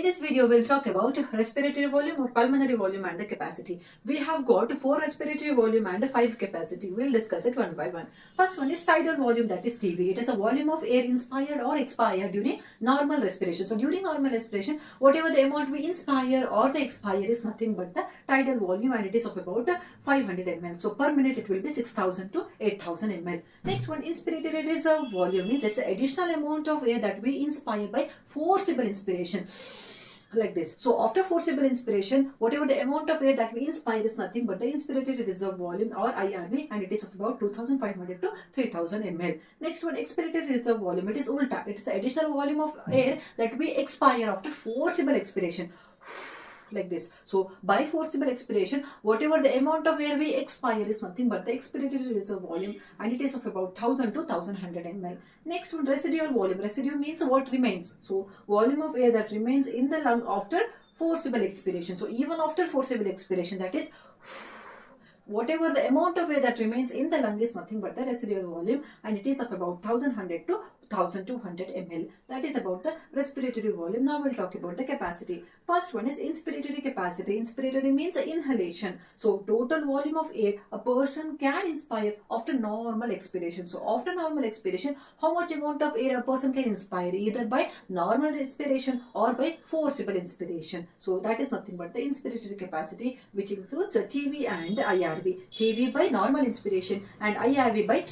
In this video, we'll talk about respiratory volume or pulmonary volume and the capacity. We have got 4 respiratory volume and 5 capacity. We'll discuss it one by one. First one is tidal volume, that is TV. It is a volume of air inspired or expired during normal respiration. So during normal respiration, whatever the amount we inspire or the expire is nothing but the tidal volume, and it is of about 500 ml. So per minute it will be 6000 to 8000 ml. Next one, inspiratory reserve volume, means it's the additional amount of air that we inspire by forcible inspiration. Like this. So after forcible inspiration, whatever the amount of air that we inspire is nothing but the inspiratory reserve volume or IRV, and it is of about 2500 to 3000 ml. Next one, expiratory reserve volume. It is ulta. It is the additional volume of air that we expire after forcible expiration. Like this. So by forcible expiration, whatever the amount of air we expire is nothing but the expiratory reserve volume, and it is of about 1000 to 1100 ml. Next one, residual volume. Residue means what remains. So volume of air that remains in the lung after forcible expiration. So even after forcible expiration, that is whatever the amount of air that remains in the lung is nothing but the residual volume, and it is of about 1100 to 1200 ml. That is about the respiratory volume. Now we'll talk about the capacity. First one is inspiratory capacity. Inspiratory means inhalation. So total volume of air a person can inspire after normal expiration. So after normal expiration, how much amount of air a person can inspire, either by normal respiration or by forcible inspiration. So that is nothing but the inspiratory capacity, which includes TV and IRV. TV by normal inspiration and IRV by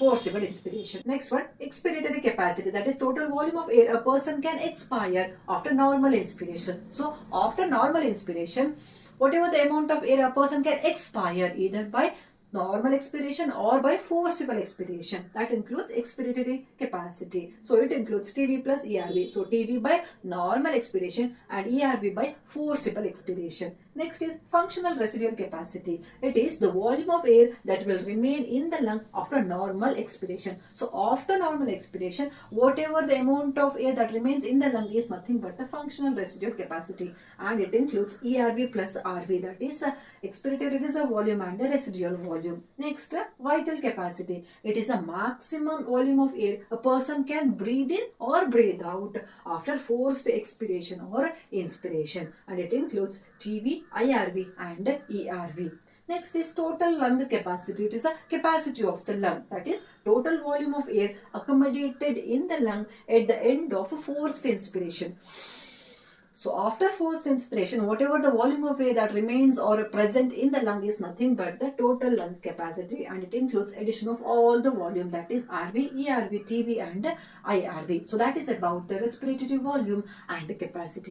forcible inspiration. Next one, expiratory capacity, that is total volume of air a person can expire after normal inspiration. So after normal inspiration, whatever the amount of air a person can expire either by normal expiration or by forcible expiration, that includes expiratory capacity. So it includes TV plus ERV. So TV by normal expiration and ERV by forcible expiration. Next is functional residual capacity. It is the volume of air that will remain in the lung after normal expiration. So after normal expiration, whatever the amount of air that remains in the lung is nothing but the functional residual capacity, and it includes ERV plus RV, that is expiratory reserve volume and the residual volume. Next, vital capacity. It is a maximum volume of air a person can breathe in or breathe out after forced expiration or inspiration, and it includes TV, IRV and ERV. Next is total lung capacity. It is a capacity of the lung, that is total volume of air accommodated in the lung at the end of forced inspiration. So after forced inspiration, whatever the volume of air that remains or present in the lung is nothing but the total lung capacity, and it includes addition of all the volume, that is RV, ERV, TV and IRV. So that is about the respiratory volume and capacity.